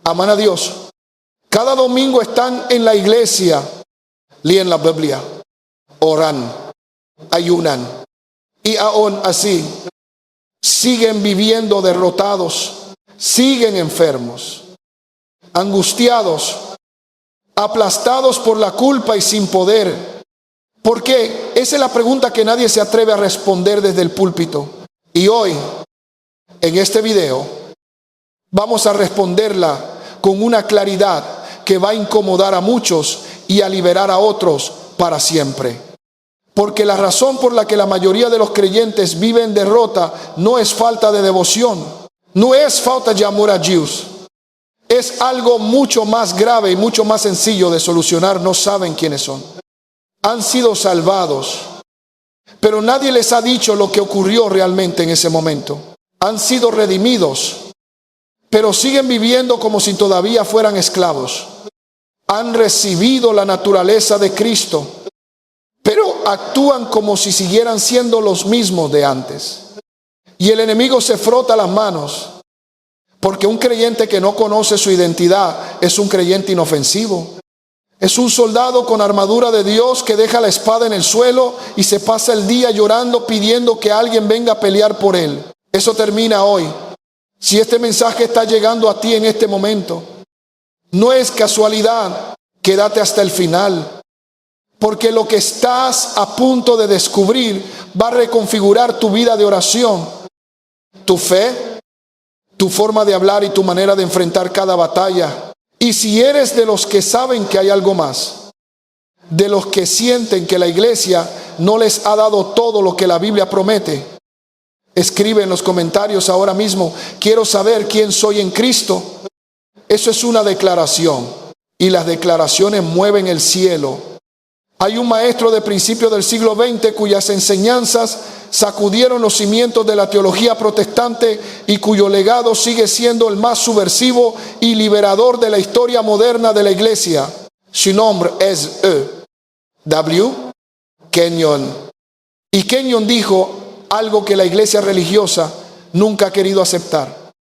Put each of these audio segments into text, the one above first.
aman a Dios, cada domingo están en la iglesia, leen la Biblia, oran, ayunan, y aún así siguen viviendo derrotados, siguen enfermos, angustiados, aplastados por la culpa y sin poder. ¿Por qué? Esa es la pregunta que nadie se atreve a responder desde el púlpito. Y hoy, en este video, vamos a responderla con una claridad que va a incomodar a muchos y a liberar a otros para siempre. Porque la razón por la que la mayoría de los creyentes viven en derrota no es falta de devoción, no es falta de amor a Dios. Es algo mucho más grave y mucho más sencillo de solucionar. No saben quiénes son. Han sido salvados, pero nadie les ha dicho lo que ocurrió realmente en ese momento. Han sido redimidos, pero siguen viviendo como si todavía fueran esclavos. Han recibido la naturaleza de Cristo, pero actúan como si siguieran siendo los mismos de antes. Y el enemigo se frota las manos, porque un creyente que no conoce su identidad es un creyente inofensivo. Es un soldado con armadura de Dios que deja la espada en el suelo y se pasa el día llorando pidiendo que alguien venga a pelear por él. Eso termina hoy. Si este mensaje está llegando a ti en este momento, no es casualidad. Quédate hasta el final, porque lo que estás a punto de descubrir va a reconfigurar tu vida de oración, tu fe, tu forma de hablar y tu manera de enfrentar cada batalla. Y si eres de los que saben que hay algo más, de los que sienten que la iglesia no les ha dado todo lo que la Biblia promete, escribe en los comentarios ahora mismo: quiero saber quién soy en Cristo. Eso es una declaración, y las declaraciones mueven el cielo. Hay un maestro de principios del siglo XX cuyas enseñanzas sacudieron los cimientos de la teología protestante y cuyo legado sigue siendo el más subversivo y liberador de la historia moderna de la iglesia. Su nombre es W. Kenyon. Y Kenyon dijo algo que la iglesia religiosa nunca ha querido aceptar.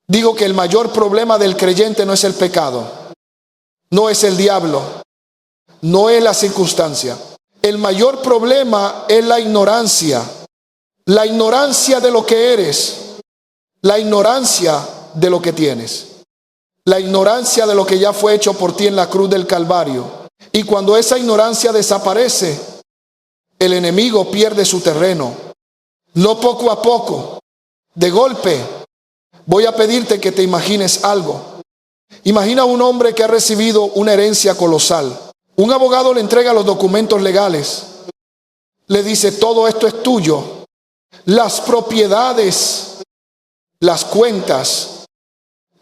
Dijo que el mayor problema del creyente no es el pecado, no es el diablo, no es la circunstancia. El mayor problema es la ignorancia. La ignorancia de lo que eres, la ignorancia de lo que tienes, la ignorancia de lo que ya fue hecho por ti en la cruz del Calvario. Y cuando esa ignorancia desaparece, el enemigo pierde su terreno. No poco a poco, de golpe. Voy a pedirte que te imagines algo. Imagina un hombre que ha recibido una herencia colosal. Un abogado le entrega los documentos legales. Le dice: todo esto es tuyo. Las propiedades, las cuentas,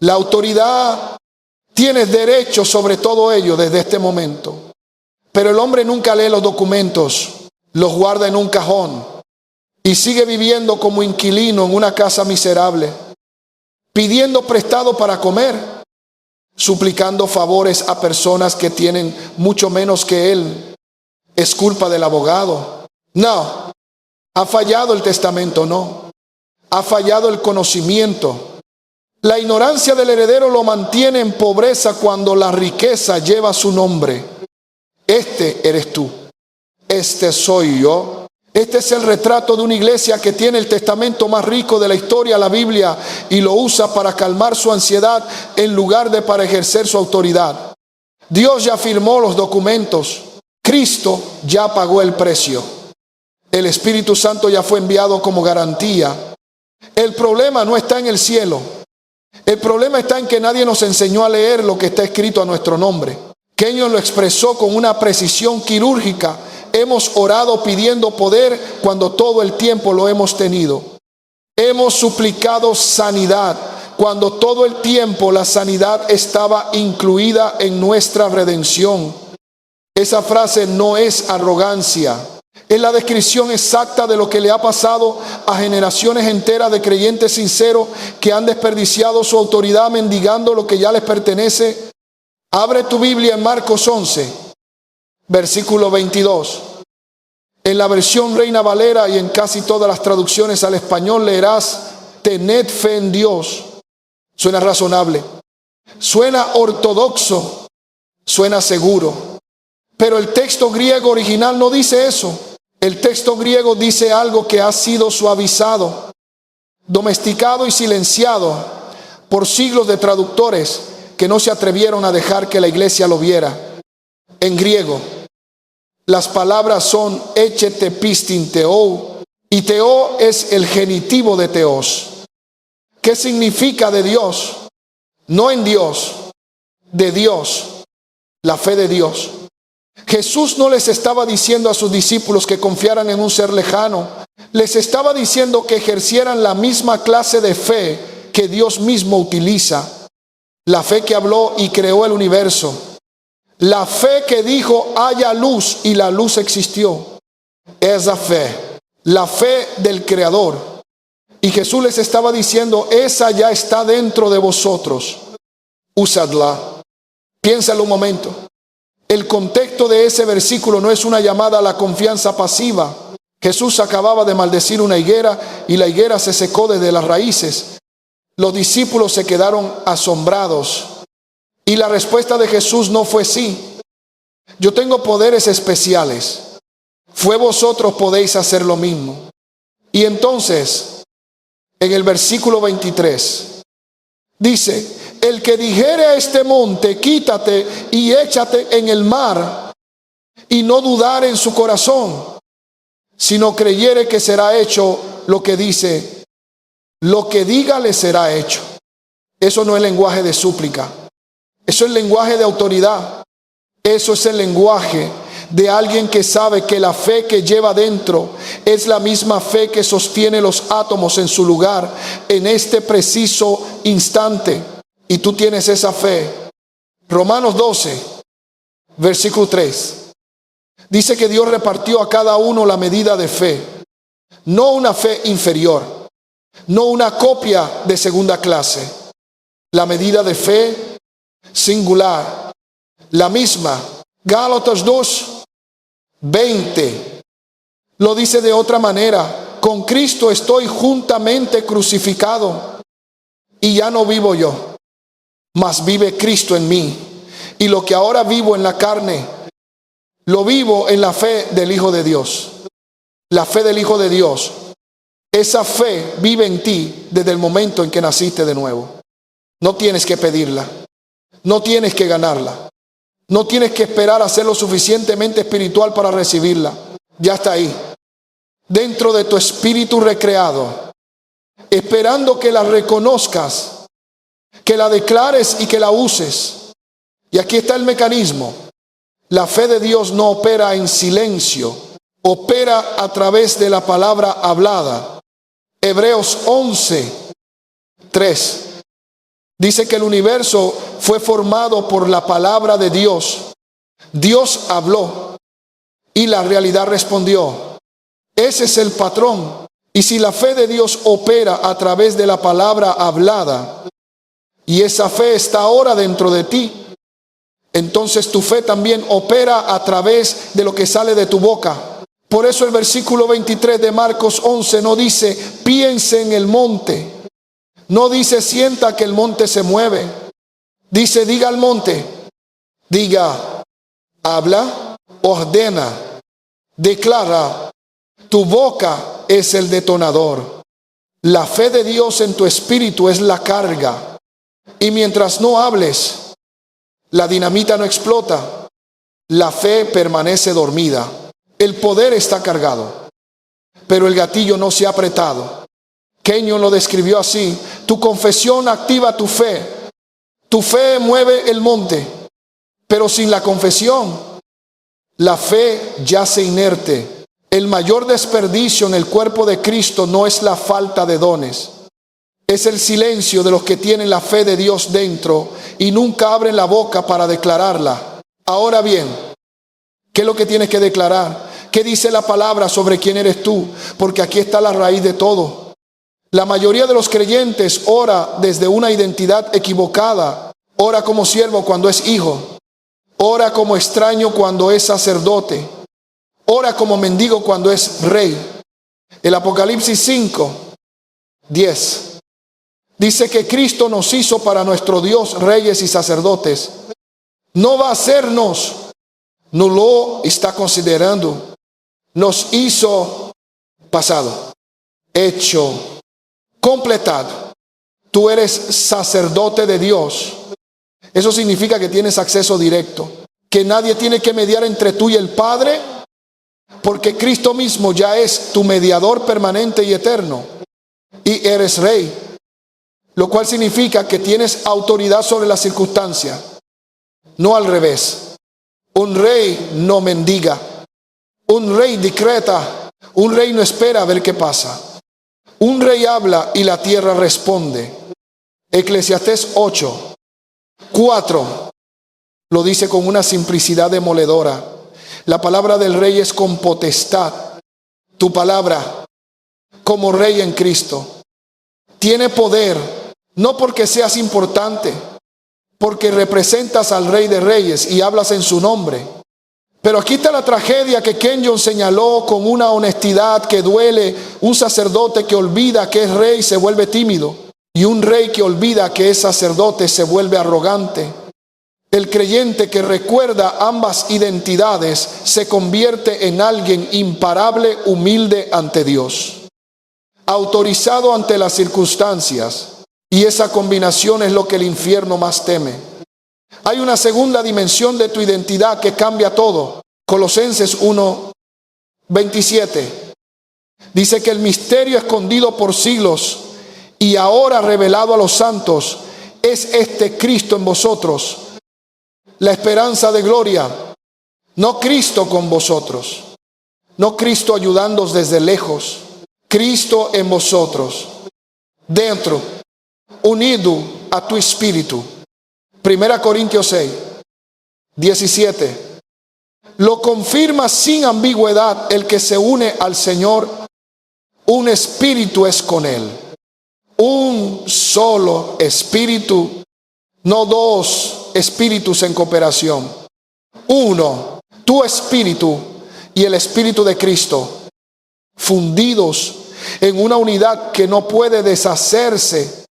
la autoridad, tienes derecho sobre todo ello desde este momento. Pero el hombre nunca lee los documentos, los guarda en un cajón y sigue viviendo como inquilino en una casa miserable, pidiendo prestado para comer, suplicando favores a personas que tienen mucho menos que él. ¿Es culpa del abogado? No. ¿Ha fallado el testamento? No. ¿Ha fallado el conocimiento? La ignorancia del heredero lo mantiene en pobreza cuando la riqueza lleva su nombre. Este eres tú. Este soy yo. Este es el retrato de una iglesia que tiene el testamento más rico de la historia, la Biblia, y lo usa para calmar su ansiedad en lugar de para ejercer su autoridad. Dios ya firmó los documentos. Cristo ya pagó el precio. El Espíritu Santo ya fue enviado como garantía. El problema no está en el cielo. El problema está en que nadie nos enseñó a leer lo que está escrito a nuestro nombre. Kenyon lo expresó con una precisión quirúrgica. Hemos orado pidiendo poder cuando todo el tiempo lo hemos tenido. Hemos suplicado sanidad cuando todo el tiempo la sanidad estaba incluida en nuestra redención. Esa frase no es arrogancia. Es la descripción exacta de lo que le ha pasado a generaciones enteras de creyentes sinceros que han desperdiciado su autoridad mendigando lo que ya les pertenece. Abre tu Biblia en Marcos 11, versículo 22. En la versión Reina Valera y en casi todas las traducciones al español leerás: tened fe en Dios. Suena razonable. Suena ortodoxo, suena seguro. Pero el texto griego original no dice eso. El texto griego dice algo que ha sido suavizado, domesticado y silenciado por siglos de traductores que no se atrevieron a dejar que la iglesia lo viera. En griego, las palabras son echete pistin teou, y teo es el genitivo de teos. ¿Qué significa de Dios? No en Dios, de Dios, la fe de Dios. Jesús no les estaba diciendo a sus discípulos que confiaran en un ser lejano. Les estaba diciendo que ejercieran la misma clase de fe que Dios mismo utiliza. La fe que habló y creó el universo. La fe que dijo haya luz y la luz existió. Esa fe, la fe del Creador. Y Jesús les estaba diciendo, esa ya está dentro de vosotros. Usadla. Piénsalo un momento. El contexto de ese versículo no es una llamada a la confianza pasiva. Jesús acababa de maldecir una higuera y la higuera se secó desde las raíces. Los discípulos se quedaron asombrados. Y la respuesta de Jesús no fue sí. Yo tengo poderes especiales. Fue vosotros podéis hacer lo mismo. Y entonces, en el versículo 23, dice, el que dijere a este monte, quítate y échate en el mar, y no dudar en su corazón, sino creyere que será hecho lo que dice, lo que diga le será hecho. Eso no es lenguaje de súplica. Eso es lenguaje de autoridad. Eso es el lenguaje de alguien que sabe que la fe que lleva dentro es la misma fe que sostiene los átomos en su lugar en este preciso instante. Y tú tienes esa fe. Romanos 12, versículo 3. Dice que Dios repartió a cada uno la medida de fe. No una fe inferior. No una copia de segunda clase. La medida de fe singular. La misma. Gálatas 2, 20. Lo dice de otra manera. Con Cristo estoy juntamente crucificado. Y ya no vivo yo, mas vive Cristo en mí. Y lo que ahora vivo en la carne, lo vivo en la fe del Hijo de Dios. La fe del Hijo de Dios. Esa fe vive en ti desde el momento en que naciste de nuevo. No tienes que pedirla. No tienes que ganarla. No tienes que esperar a ser lo suficientemente espiritual para recibirla. Ya está ahí. Dentro de tu espíritu recreado. Esperando que la reconozcas, que la declares y que la uses. Y aquí está el mecanismo. La fe de Dios no opera en silencio, opera a través de la palabra hablada. Hebreos 11, 3. Dice que el universo fue formado por la palabra de Dios. Dios habló y la realidad respondió. Ese es el patrón. Y si la fe de Dios opera a través de la palabra hablada, y esa fe está ahora dentro de ti, entonces tu fe también opera a través de lo que sale de tu boca. Por eso el versículo 23 de Marcos 11 no dice, piense en el monte. No dice, sienta que el monte se mueve. Dice, diga al monte. Diga, habla, ordena, declara. Tu boca es el detonador. La fe de Dios en tu espíritu es la carga. Y mientras no hables, la dinamita no explota. La fe permanece dormida. El poder está cargado, pero el gatillo no se ha apretado. Kenyon lo describió así. Tu confesión activa tu fe. Tu fe mueve el monte, pero sin la confesión, la fe yace inerte. El mayor desperdicio en el cuerpo de Cristo no es la falta de dones. Es el silencio de los que tienen la fe de Dios dentro y nunca abren la boca para declararla. Ahora bien, ¿qué es lo que tienes que declarar? ¿Qué dice la palabra sobre quién eres tú? Porque aquí está la raíz de todo. La mayoría de los creyentes ora desde una identidad equivocada. Ora como siervo cuando es hijo. Ora como extraño cuando es sacerdote. Ora como mendigo cuando es rey. El Apocalipsis 5, 10. dice que Cristo nos hizo para nuestro Dios reyes y sacerdotes. No va a hacernos, no lo está considerando. Nos hizo pasado, hecho, completado. Tú eres sacerdote de Dios. Eso significa que tienes acceso directo, que nadie tiene que mediar entre tú y el Padre, porque Cristo mismo ya es tu mediador permanente y eterno, y eres rey, lo cual significa que tienes autoridad sobre las circunstancias, no al revés. Un rey no mendiga, un rey decreta, un rey no espera a ver qué pasa. Un rey habla y la tierra responde. Eclesiastés 8:4 lo dice con una simplicidad demoledora. La palabra del rey es con potestad. Tu palabra, como rey en Cristo, tiene poder, no porque seas importante, porque representas al Rey de Reyes y hablas en su nombre. Pero aquí está la tragedia que Kenyon señaló con una honestidad que duele. Un sacerdote que olvida que es rey se vuelve tímido, y un rey que olvida que es sacerdote se vuelve arrogante. El creyente que recuerda ambas identidades se convierte en alguien imparable, humilde ante Dios, autorizado ante las circunstancias, y esa combinación es lo que el infierno más teme. Hay una segunda dimensión de tu identidad que cambia todo. Colosenses 1:27 dice que el misterio escondido por siglos y ahora revelado a los santos es este Cristo en vosotros, la esperanza de gloria. No Cristo con vosotros, no Cristo ayudándoos desde lejos, Cristo en vosotros, dentro, unido a tu espíritu. 1 Corintios 6:17 lo confirma sin ambigüedad: el que se une al Señor, un espíritu es con Él. Un solo espíritu, no dos espíritus en cooperación. Uno, tu espíritu y el espíritu de Cristo, fundidos en una unidad que no puede deshacerse.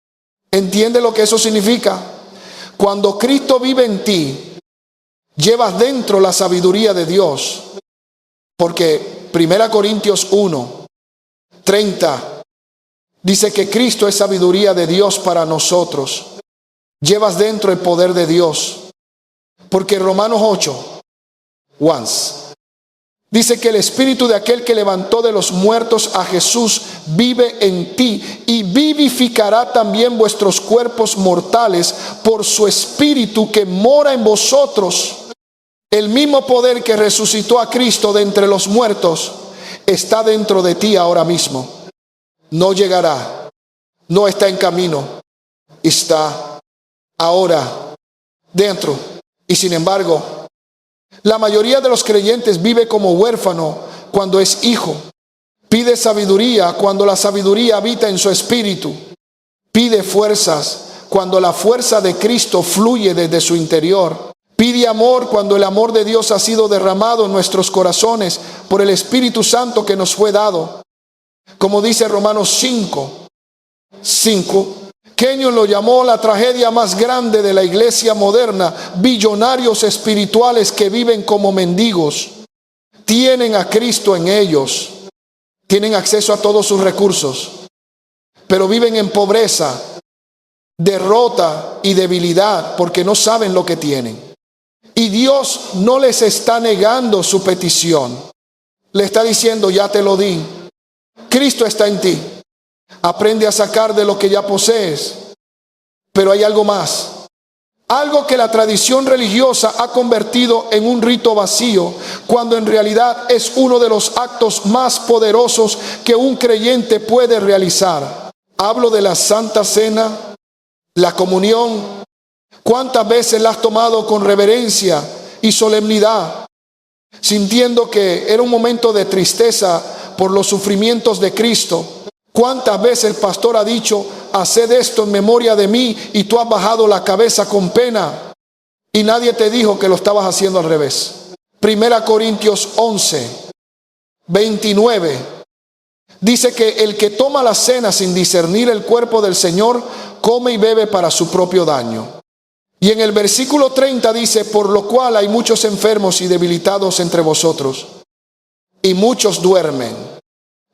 ¿Entiende lo que eso significa? Cuando Cristo vive en ti, llevas dentro la sabiduría de Dios, porque 1 Corintios 1:30 dice que Cristo es sabiduría de Dios para nosotros. Llevas dentro el poder de Dios, porque Romanos 8:1 dice que el espíritu de aquel que levantó de los muertos a Jesús vive en ti y vivificará también vuestros cuerpos mortales por su espíritu que mora en vosotros. El mismo poder que resucitó a Cristo de entre los muertos está dentro de ti ahora mismo. No llegará, no está en camino, está ahora dentro. Y sin embargo, la mayoría de los creyentes vive como huérfano cuando es hijo. Pide sabiduría cuando la sabiduría habita en su espíritu. Pide fuerzas cuando la fuerza de Cristo fluye desde su interior. Pide amor cuando el amor de Dios ha sido derramado en nuestros corazones por el Espíritu Santo que nos fue dado. Como dice Romanos 5:5, Kenyon lo llamó la tragedia más grande de la iglesia moderna. Billonarios espirituales que viven como mendigos. Tienen a Cristo en ellos. Tienen acceso a todos sus recursos, pero viven en pobreza, derrota y debilidad porque no saben lo que tienen. Y Dios no les está negando su petición. Le está diciendo: ya te lo di. Cristo está en ti. Aprende a sacar de lo que ya posees. Pero hay algo más. Algo que la tradición religiosa ha convertido en un rito vacío, cuando en realidad es uno de los actos más poderosos que un creyente puede realizar. Hablo de la Santa Cena, la comunión. ¿Cuántas veces la has tomado con reverencia y solemnidad, sintiendo que era un momento de tristeza por los sufrimientos de Cristo? ¿Cuántas veces el pastor ha dicho: haced esto en memoria de mí, y tú has bajado la cabeza con pena y nadie te dijo que lo estabas haciendo al revés? 1 Corintios 11:29 dice que el que toma la cena sin discernir el cuerpo del Señor come y bebe para su propio daño. Y en el versículo 30 dice, por lo cual hay muchos enfermos y debilitados entre vosotros, y muchos duermen.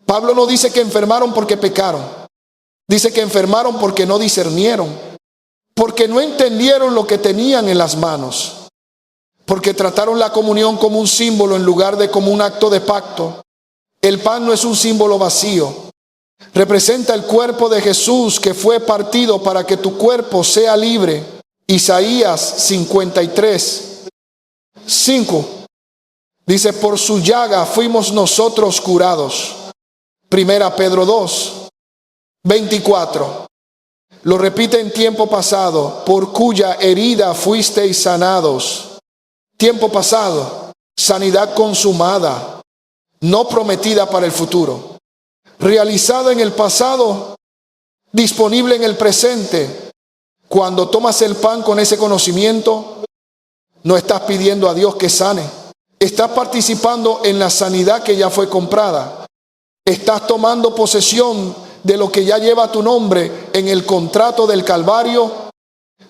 Pablo no dice que enfermaron porque pecaron. Dice que enfermaron porque no discernieron, porque no entendieron lo que tenían en las manos, porque trataron la comunión como un símbolo en lugar de como un acto de pacto. El pan no es un símbolo vacío. Representa el cuerpo de Jesús que fue partido para que tu cuerpo sea libre. Isaías 53, 5. Dice, por su llaga fuimos nosotros curados. Primera Pedro 2, 24. Lo repite en tiempo pasado, por cuya herida fuisteis sanados. Tiempo pasado, sanidad consumada, no prometida para el futuro. Realizada en el pasado, disponible en el presente. Cuando tomas el pan con ese conocimiento, no estás pidiendo a Dios que sane. Estás participando en la sanidad que ya fue comprada. Estás tomando posesión de lo que ya lleva tu nombre en el contrato del Calvario.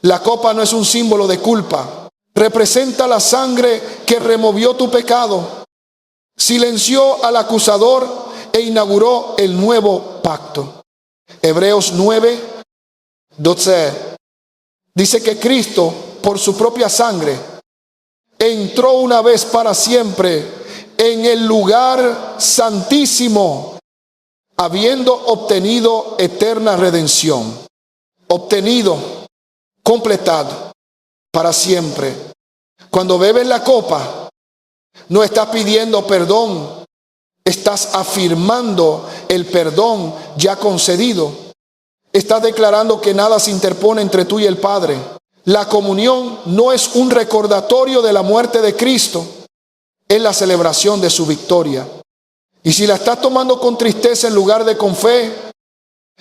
La copa no es un símbolo de culpa. Representa la sangre que removió tu pecado, silenció al acusador e inauguró el nuevo pacto. Hebreos 9, 12. Dice que Cristo, por su propia sangre, entró una vez para siempre en el lugar santísimo, habiendo obtenido eterna redención. Obtenido, completado, para siempre. Cuando bebes la copa, no estás pidiendo perdón, estás afirmando el perdón ya concedido. Estás declarando que nada se interpone entre tú y el Padre. La comunión no es un recordatorio de la muerte de Cristo, es la celebración de su victoria. Y si la estás tomando con tristeza en lugar de con fe,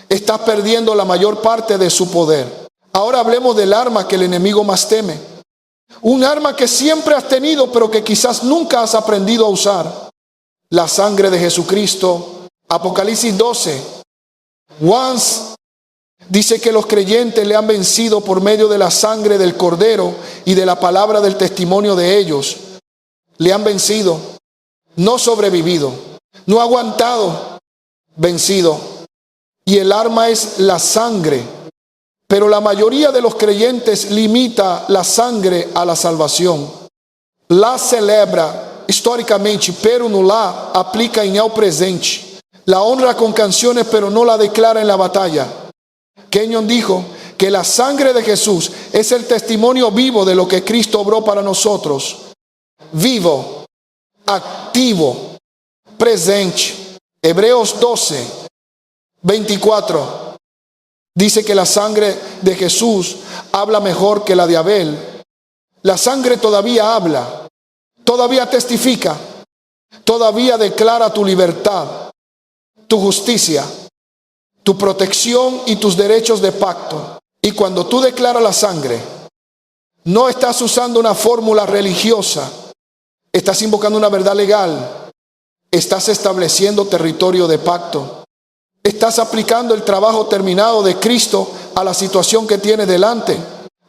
estás perdiendo la mayor parte de su poder. Ahora hablemos del arma que el enemigo más teme. Un arma que siempre has tenido, pero que quizás nunca has aprendido a usar. La sangre de Jesucristo. Apocalipsis 12. Dice que los creyentes le han vencido por medio de la sangre del Cordero y de la palabra del testimonio de ellos. Le han vencido, no sobrevivido, no aguantado, vencido. Y el arma es la sangre. Pero la mayoría de los creyentes limita la sangre a la salvación. La celebra históricamente, pero no la aplica en el presente. La honra con canciones, pero no la declara en la batalla. Kenyon dijo que la sangre de Jesús es el testimonio vivo de lo que Cristo obró para nosotros. Vivo, activo, presente. Hebreos 12, 24. Dice que la sangre de Jesús habla mejor que la de Abel. La sangre todavía habla, todavía testifica, todavía declara tu libertad, tu justicia, tu protección y tus derechos de pacto. Y cuando tú declaras la sangre, no estás usando una fórmula religiosa, estás invocando una verdad legal, estás estableciendo territorio de pacto. Estás aplicando el trabajo terminado de Cristo a la situación que tienes delante.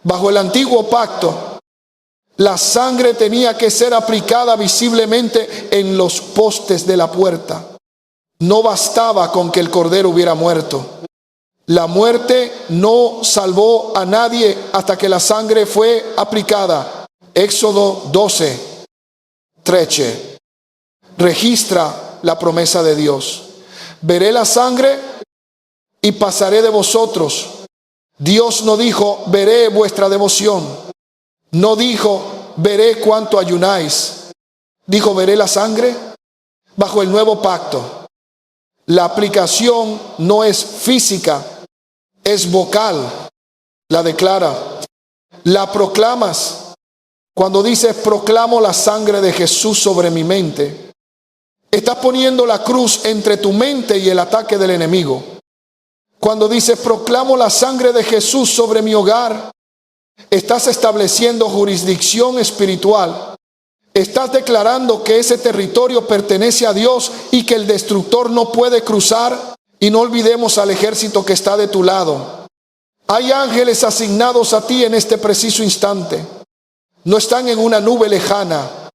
Bajo el antiguo pacto, la sangre tenía que ser aplicada visiblemente en los postes de la puerta. No bastaba con que el cordero hubiera muerto. La muerte no salvó a nadie hasta que la sangre fue aplicada. Éxodo 12, 13. Registra la promesa de Dios. Veré la sangre y pasaré de vosotros. Dios no dijo, veré vuestra devoción. No dijo, veré cuánto ayunáis. Dijo, veré la sangre. Bajo el nuevo pacto, la aplicación no es física, es vocal. La declara, la proclamas. Cuando dices, proclamo la sangre de Jesús sobre mi mente, estás poniendo la cruz entre tu mente y el ataque del enemigo. Cuando dices, proclamo la sangre de Jesús sobre mi hogar, estás estableciendo jurisdicción espiritual. Estás declarando que ese territorio pertenece a Dios y que el destructor no puede cruzar. Y no olvidemos al ejército que está de tu lado. Hay ángeles asignados a ti en este preciso instante. No están en una nube lejana.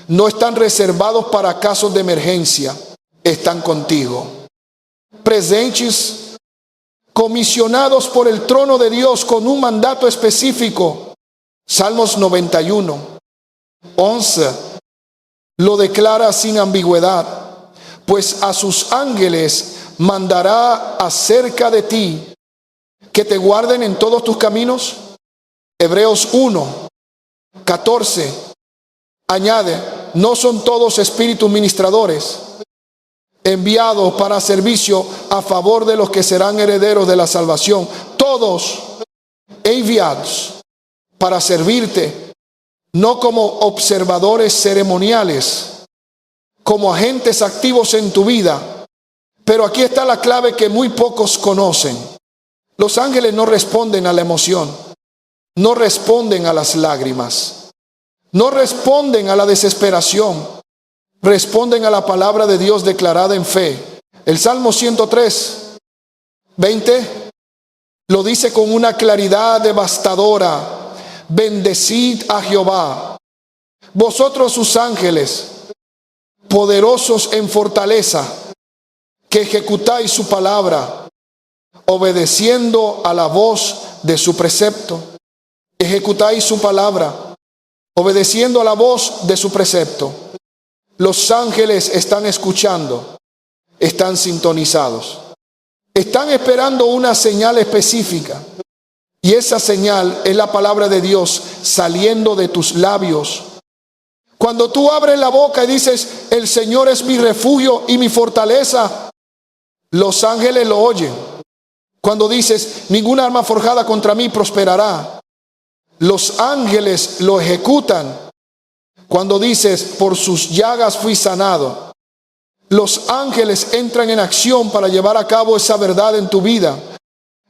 No están reservados para casos de emergencia. Están contigo. Presentes, comisionados por el trono de Dios con un mandato específico. Salmos 91, 11 lo declara sin ambigüedad. Pues a sus ángeles mandará acerca de ti, que te guarden en todos tus caminos. Hebreos 1, 14 añade: no son todos espíritus ministradores, enviados para servicio a favor de los que serán herederos de la salvación. Todos enviados para servirte, no como observadores ceremoniales, como agentes activos en tu vida. Pero aquí está la clave que muy pocos conocen. Los ángeles no responden a la emoción, no responden a las lágrimas, no responden a la desesperación, responden a la palabra de Dios declarada en fe. El Salmo 103, 20 lo dice con una claridad devastadora: bendecid a Jehová, vosotros sus ángeles, poderosos en fortaleza, que ejecutáis su palabra, obedeciendo a la voz de su precepto. Ejecutáis su palabra, obedeciendo a la voz de su precepto. Los ángeles están escuchando, están sintonizados, están esperando una señal específica. Y esa señal es la palabra de Dios saliendo de tus labios. Cuando tú abres la boca y dices: el Señor es mi refugio y mi fortaleza, los ángeles lo oyen. Cuando dices: ninguna arma forjada contra mí prosperará, los ángeles lo ejecutan. Cuando dices: por sus llagas fui sanado, los ángeles entran en acción para llevar a cabo esa verdad en tu vida.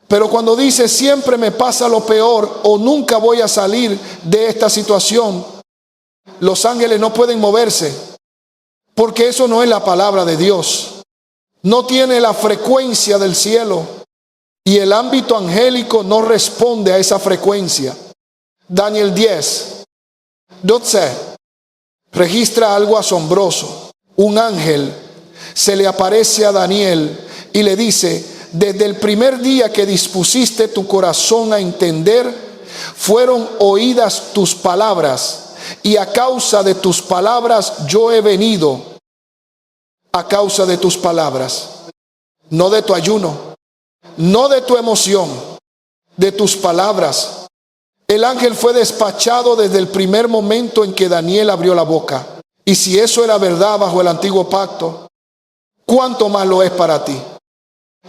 Pero cuando dices: siempre me pasa lo peor, o nunca voy a salir de esta situación, los ángeles no pueden moverse, porque eso no es la palabra de Dios. No tiene la frecuencia del cielo, y el ámbito angélico no responde a esa frecuencia. Daniel 10, 12 registra algo asombroso. Un ángel se le aparece a Daniel y le dice: desde el primer día que dispusiste tu corazón a entender, fueron oídas tus palabras, y a causa de tus palabras yo he venido. A causa de tus palabras, no de tu ayuno, no de tu emoción, de tus palabras. El ángel fue despachado desde el primer momento en que Daniel abrió la boca. Y si eso era verdad bajo el antiguo pacto, ¿cuánto más lo es para ti,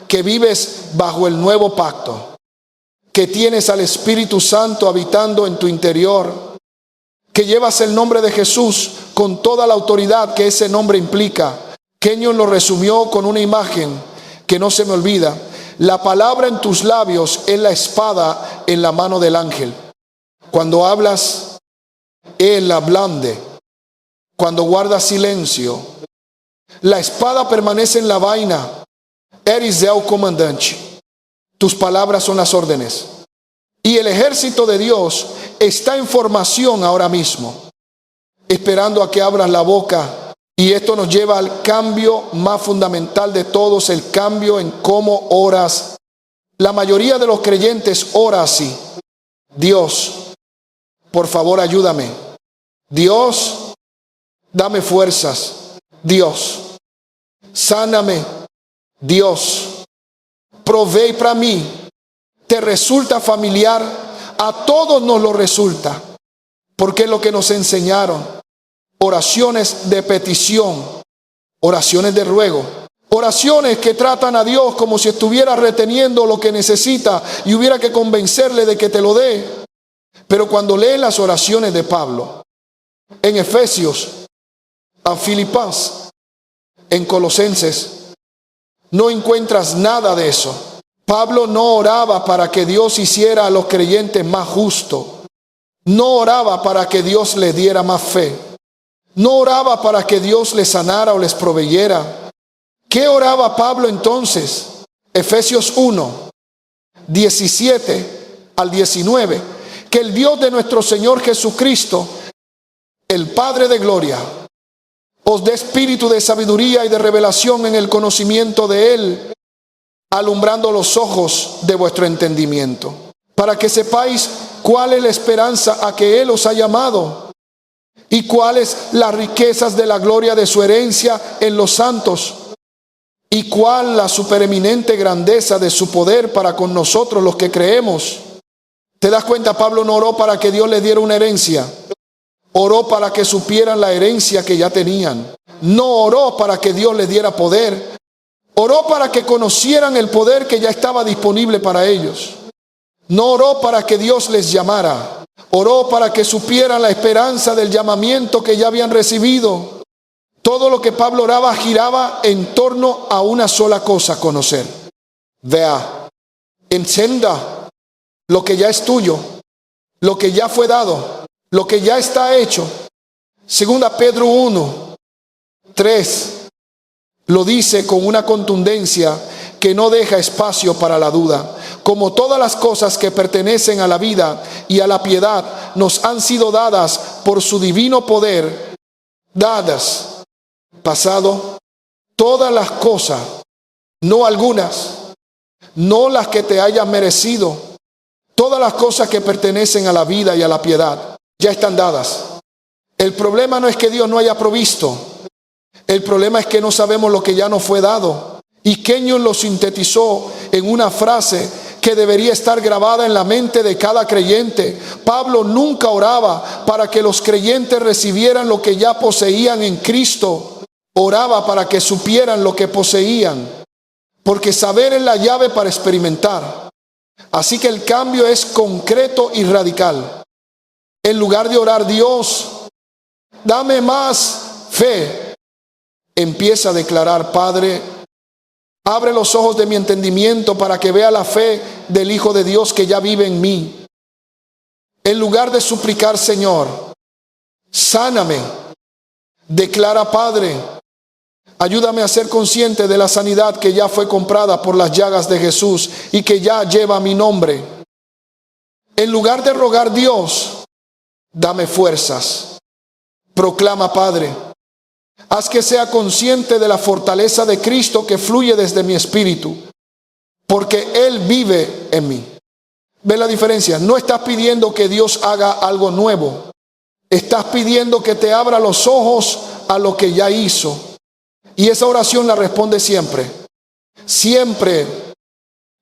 que vives bajo el nuevo pacto, que tienes al Espíritu Santo habitando en tu interior, que llevas el nombre de Jesús con toda la autoridad que ese nombre implica? Kenyon lo resumió con una imagen que no se me olvida: la palabra en tus labios es la espada en la mano del ángel. Cuando hablas, él la blande. Cuando guardas silencio, la espada permanece en la vaina. Eres el comandante. Tus palabras son las órdenes. Y el ejército de Dios está en formación ahora mismo, esperando a que abras la boca. Y esto nos lleva al cambio más fundamental de todos, el cambio en cómo oras. La mayoría de los creyentes ora así: Dios, por favor ayúdame. Dios, dame fuerzas. Dios, sáname. Dios, provee para mí. ¿Te resulta familiar? A todos nos lo resulta, porque es lo que nos enseñaron. Oraciones de petición, oraciones de ruego, oraciones que tratan a Dios como si estuviera reteniendo lo que necesita y hubiera que convencerle de que te lo dé. Pero cuando lees las oraciones de Pablo en Efesios, en Filipenses, en Colosenses, no encuentras nada de eso. Pablo no oraba para que Dios hiciera a los creyentes más justos, no oraba para que Dios les diera más fe, no oraba para que Dios les sanara o les proveyera. ¿Qué oraba Pablo entonces? Efesios 1, 17 al 19. Que el Dios de nuestro Señor Jesucristo, el Padre de gloria, os dé espíritu de sabiduría y de revelación en el conocimiento de Él, alumbrando los ojos de vuestro entendimiento, para que sepáis cuál es la esperanza a que Él os ha llamado y cuáles las riquezas de la gloria de su herencia en los santos y cuál la supereminente grandeza de su poder para con nosotros los que creemos. ¿Te das cuenta? Pablo no oró para que Dios le diera una herencia. Oró para que supieran la herencia que ya tenían. No oró para que Dios les diera poder. Oró para que conocieran el poder que ya estaba disponible para ellos. No oró para que Dios les llamara. Oró para que supieran la esperanza del llamamiento que ya habían recibido. Todo lo que Pablo oraba giraba en torno a una sola cosa: conocer. Vea, encienda lo que ya es tuyo, lo que ya fue dado, lo que ya está hecho. Segunda Pedro 1:3 lo dice con una contundencia que no deja espacio para la duda. Como todas las cosas que pertenecen a la vida y a la piedad nos han sido dadas por su divino poder, dadas, pasado, todas las cosas, no algunas, no las que te hayas merecido, todas las cosas que pertenecen a la vida y a la piedad, ya están dadas. El problema no es que Dios no haya provisto. El problema es que no sabemos lo que ya nos fue dado. Y Kenyon lo sintetizó en una frase que debería estar grabada en la mente de cada creyente. Pablo nunca oraba para que los creyentes recibieran lo que ya poseían en Cristo. Oraba para que supieran lo que poseían. Porque saber es la llave para experimentar. Así que el cambio es concreto y radical. En lugar de orar: Dios, dame más fe, empieza a declarar: Padre, abre los ojos de mi entendimiento para que vea la fe del Hijo de Dios que ya vive en mí. En lugar de suplicar: Señor, sáname, declara: Padre, ayúdame a ser consciente de la sanidad que ya fue comprada por las llagas de Jesús y que ya lleva mi nombre. En lugar de rogar: Dios, dame fuerzas, proclama: Padre, haz que sea consciente de la fortaleza de Cristo que fluye desde mi espíritu, porque Él vive en mí. ¿Ves la diferencia? No estás pidiendo que Dios haga algo nuevo. Estás pidiendo que te abra los ojos a lo que ya hizo. Y esa oración la responde siempre. Siempre.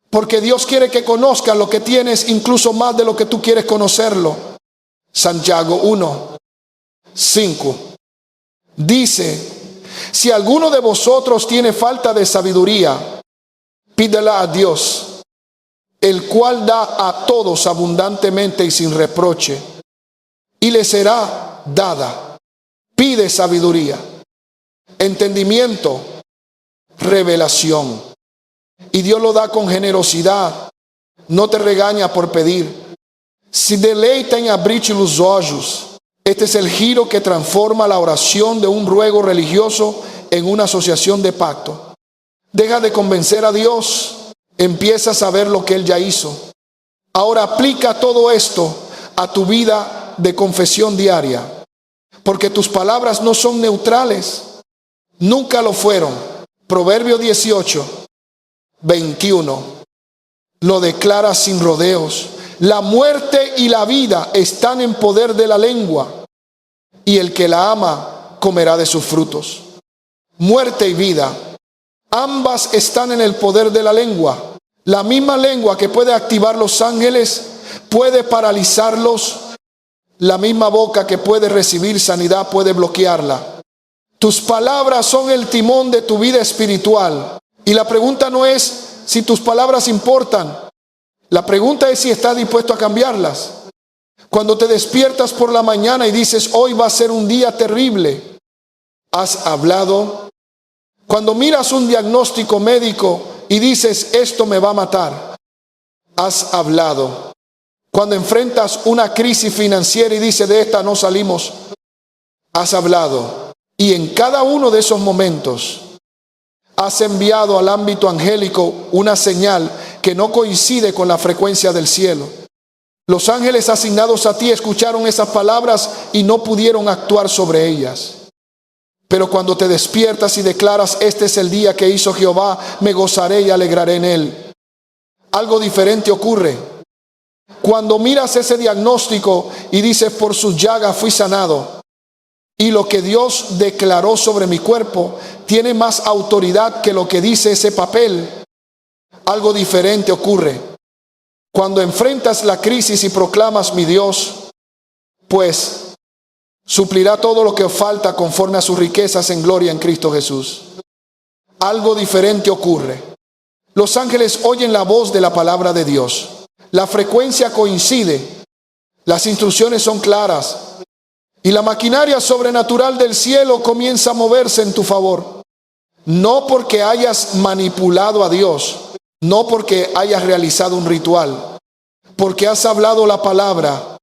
Porque Dios quiere que conozcas lo que tienes, incluso más de lo que tú quieres conocerlo. Santiago 1:5 dice: si alguno de vosotros tiene falta de sabiduría, pídela a Dios, el cual da a todos abundantemente y sin reproche, y le será dada. Pide sabiduría, entendimiento, revelación, y Dios lo da con generosidad. No te regaña por pedir. Se deleita em abrir-te os olhos. Este es el giro que transforma la oración de un ruego religioso en una asociación de pacto. Deja de convencer a Dios, empieza a saber lo que Él ya hizo. Ahora aplica todo esto a tu vida de confesión diaria, porque tus palabras no son neutrales, nunca lo fueron. Proverbio 18:21 lo declara sin rodeos. La muerte y la vida están en poder de la lengua, y el que la ama comerá de sus frutos. Muerte y vida, ambas están en el poder de la lengua. La misma lengua que puede activar los ángeles puede paralizarlos. La misma boca que puede recibir sanidad puede bloquearla. Tus palabras son el timón de tu vida espiritual. Y la pregunta no es si tus palabras importan. La pregunta es si estás dispuesto a cambiarlas. Cuando te despiertas por la mañana y dices: hoy va a ser un día terrible, ¿has hablado? Cuando miras un diagnóstico médico y dices: esto me va a matar, ¿has hablado? Cuando enfrentas una crisis financiera y dices: de esta no salimos, ¿has hablado? Y en cada uno de esos momentos has enviado al ámbito angélico una señal que no coincide con la frecuencia del cielo. Los ángeles asignados a ti escucharon esas palabras y no pudieron actuar sobre ellas. Pero cuando te despiertas y declaras: este es el día que hizo Jehová, me gozaré y alegraré en él, algo diferente ocurre. Cuando miras ese diagnóstico y dices: por sus llagas fui sanado, y lo que Dios declaró sobre mi cuerpo tiene más autoridad que lo que dice ese papel, algo diferente ocurre. Cuando enfrentas la crisis y proclamas: mi Dios, pues, suplirá todo lo que os falta conforme a sus riquezas en gloria en Cristo Jesús. Algo diferente ocurre. Los ángeles oyen la voz de la palabra de Dios. La frecuencia coincide. Las instrucciones son claras. Y la maquinaria sobrenatural del cielo comienza a moverse en tu favor. No porque hayas manipulado a Dios, no porque hayas realizado un ritual, porque has hablado la palabra.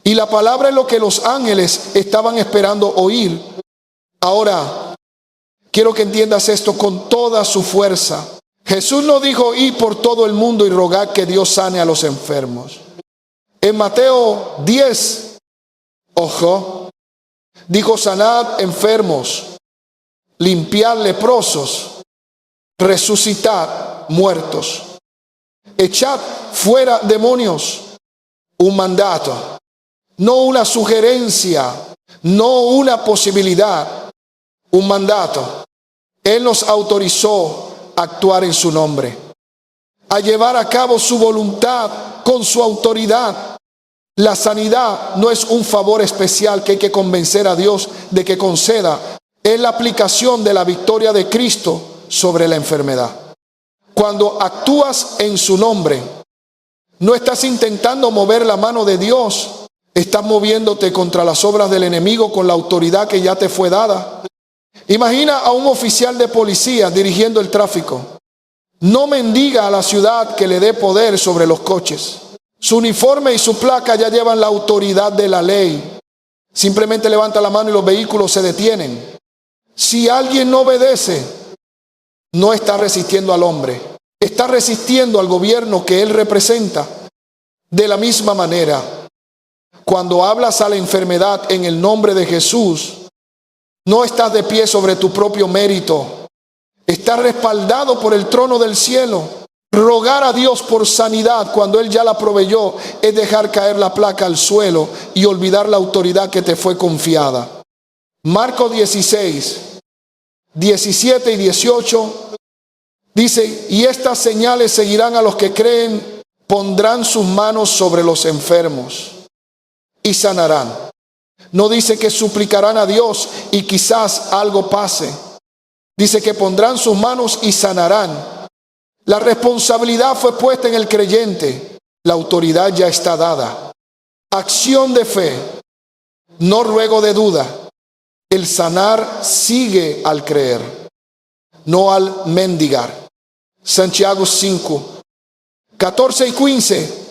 Y la palabra es lo que los ángeles estaban esperando oír. Ahora, quiero que entiendas esto con toda su fuerza. Jesús no dijo: id por todo el mundo y rogad que Dios sane a los enfermos. En Mateo 10, ojo, dijo: sanad enfermos, limpiad leprosos, resucitad muertos, echad fuera demonios. Un mandato. No una sugerencia, no una posibilidad, un mandato. Él nos autorizó a actuar en su nombre, a llevar a cabo su voluntad con su autoridad. La sanidad no es un favor especial que hay que convencer a Dios de que conceda. Es la aplicación de la victoria de Cristo sobre la enfermedad. Cuando actúas en su nombre, no estás intentando mover la mano de Dios. Estás moviéndote contra las obras del enemigo con la autoridad que ya te fue dada. Imagina a un oficial de policía dirigiendo el tráfico. No mendiga a la ciudad que le dé poder sobre los coches. Su uniforme y su placa ya llevan la autoridad de la ley. Simplemente levanta la mano y los vehículos se detienen. Si alguien no obedece, no está resistiendo al hombre, está resistiendo al gobierno que él representa. De la misma manera, cuando hablas a la enfermedad en el nombre de Jesús, no estás de pie sobre tu propio mérito. Estás respaldado por el trono del cielo. Rogar a Dios por sanidad cuando Él ya la proveyó es dejar caer la placa al suelo y olvidar la autoridad que te fue confiada. Marcos 16, 17 y 18 dice: y estas señales seguirán a los que creen, pondrán sus manos sobre los enfermos y sanarán. No dice que suplicarán a Dios y quizás algo pase. Dice que pondrán sus manos y sanarán. La responsabilidad fue puesta en el creyente. La autoridad ya está dada. Acción de fe, no ruego de duda. El sanar sigue al creer, no al mendigar. Santiago 5, 14 y 15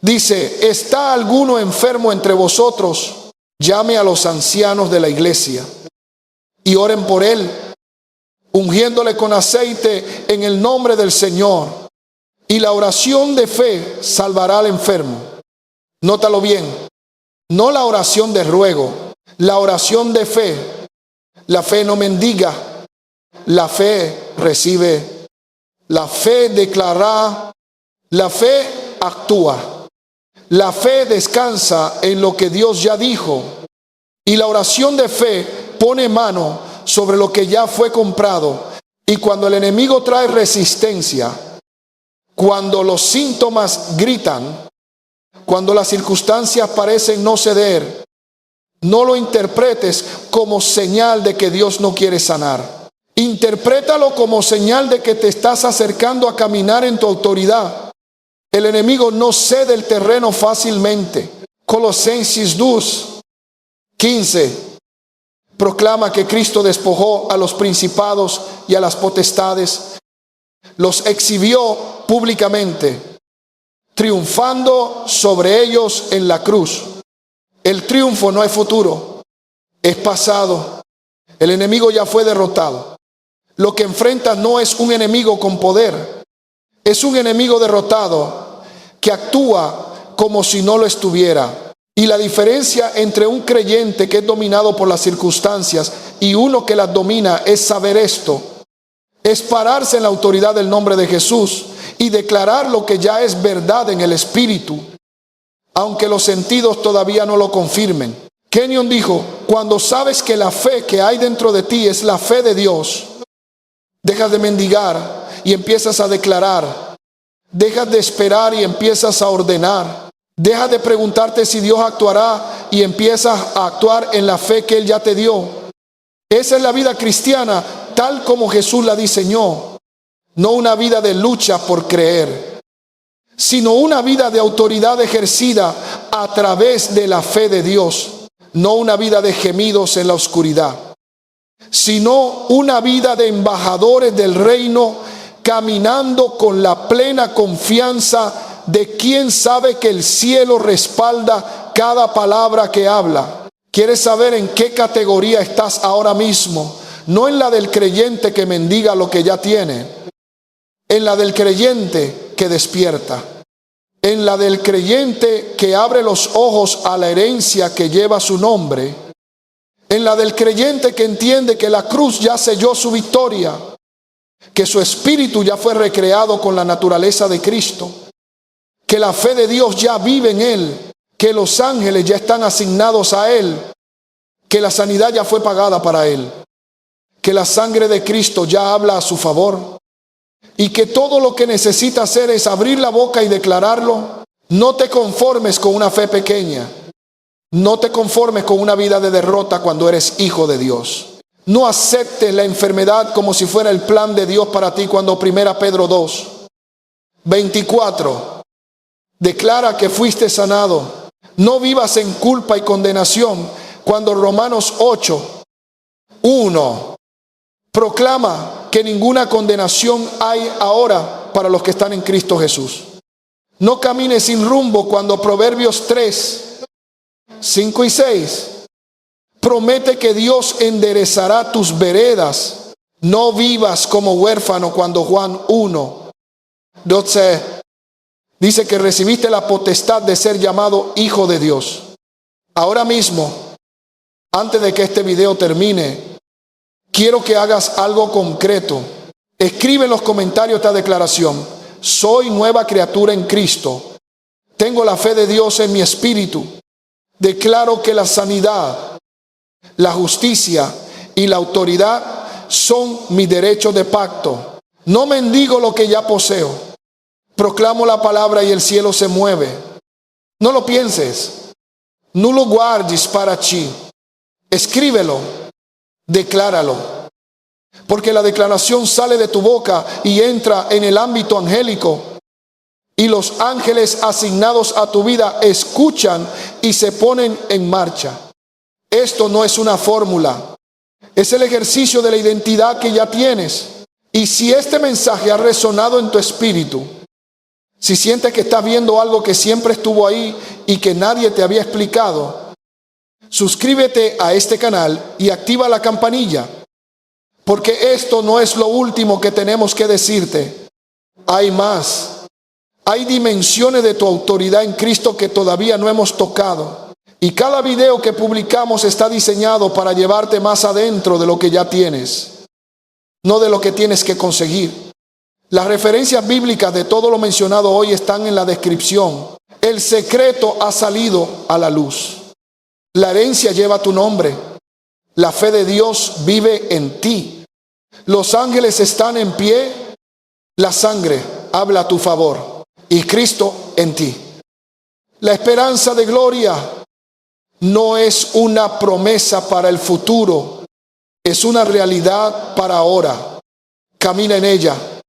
dice: ¿está alguno enfermo entre vosotros? Llame a los ancianos de la iglesia y oren por él, ungiéndole con aceite en el nombre del Señor. Y la oración de fe salvará al enfermo. Nótalo bien, no la oración de ruego, la oración de fe. La fe no mendiga, la fe recibe, la fe declara, la fe actúa. La fe descansa en lo que Dios ya dijo. Y la oración de fe pone mano sobre lo que ya fue comprado. Y cuando el enemigo trae resistencia, cuando los síntomas gritan, cuando las circunstancias parecen no ceder, no lo interpretes como señal de que Dios no quiere sanar. Interprétalo como señal de que te estás acercando a caminar en tu autoridad. El enemigo no cede el terreno fácilmente. Colosenses 2, 15 proclama que Cristo despojó a los principados y a las potestades, los exhibió públicamente, triunfando sobre ellos en la cruz. El triunfo no es futuro, es pasado. El enemigo ya fue derrotado. Lo que enfrentas no es un enemigo con poder, Es un enemigo derrotado que actúa como si no lo estuviera. Y la diferencia entre un creyente que es dominado por las circunstancias y uno que las domina es saber esto. Es pararse en la autoridad del nombre de Jesús y declarar lo que ya es verdad en el Espíritu, aunque los sentidos todavía no lo confirmen. Kenyon dijo, cuando sabes que la fe que hay dentro de ti es la fe de Dios, dejas de mendigar y empiezas a declarar. Dejas de esperar y empiezas a ordenar. Dejas de preguntarte si Dios actuará y empiezas a actuar en la fe que Él ya te dio. Esa es la vida cristiana tal como Jesús la diseñó. No una vida de lucha por creer, sino una vida de autoridad ejercida a través de la fe de Dios. No una vida de gemidos en la oscuridad, sino una vida de embajadores del reino, caminando con la plena confianza de quien sabe que el cielo respalda cada palabra que habla. ¿Quieres saber en qué categoría estás ahora mismo? No en la del creyente que mendiga lo que ya tiene, en la del creyente que despierta, en la del creyente que abre los ojos a la herencia que lleva su nombre, en la del creyente que entiende que la cruz ya selló su victoria, que su espíritu ya fue recreado con la naturaleza de Cristo, que la fe de Dios ya vive en él, que los ángeles ya están asignados a él, que la sanidad ya fue pagada para él, que la sangre de Cristo ya habla a su favor, y que todo lo que necesita hacer es abrir la boca y declararlo. No te conformes con una fe pequeña. No te conformes con una vida de derrota cuando eres hijo de Dios. No aceptes la enfermedad como si fuera el plan de Dios para ti, cuando 1 Pedro 2:24 declara que fuiste sanado. No vivas en culpa y condenación, cuando Romanos 8:1 proclama que ninguna condenación hay ahora para los que están en Cristo Jesús. No camines sin rumbo, cuando Proverbios 3:5 y 6 promete que Dios enderezará tus veredas. No vivas como huérfano, cuando Juan 1:12 dice que recibiste la potestad de ser llamado hijo de Dios. Ahora mismo, antes de que este video termine, quiero que hagas algo concreto. Escribe en los comentarios esta declaración: soy nueva criatura en Cristo. Tengo la fe de Dios en mi espíritu. Declaro que la sanidad, la justicia y la autoridad son mi derecho de pacto. No mendigo lo que ya poseo. Proclamo la palabra y el cielo se mueve. No lo pienses. No lo guardes para ti. Escríbelo. Decláralo, porque la declaración sale de tu boca y entra en el ámbito angélico, y los ángeles asignados a tu vida escuchan y se ponen en marcha. Esto no es una fórmula, es el ejercicio de la identidad que ya tienes. Y si este mensaje ha resonado en tu espíritu, si sientes que estás viendo algo que siempre estuvo ahí y que nadie te había explicado, suscríbete a este canal y activa la campanilla, porque esto no es lo último que tenemos que decirte. Hay más. Hay dimensiones de tu autoridad en Cristo que todavía no hemos tocado. Y cada video que publicamos está diseñado para llevarte más adentro de lo que ya tienes, no de lo que tienes que conseguir. Las referencias bíblicas de todo lo mencionado hoy están en la descripción. El secreto ha salido a la luz. La herencia lleva tu nombre. La fe de Dios vive en ti. Los ángeles están en pie. La sangre habla a tu favor. Y Cristo en ti. La esperanza de gloria no es una promesa para el futuro. Es una realidad para ahora. Camina en ella.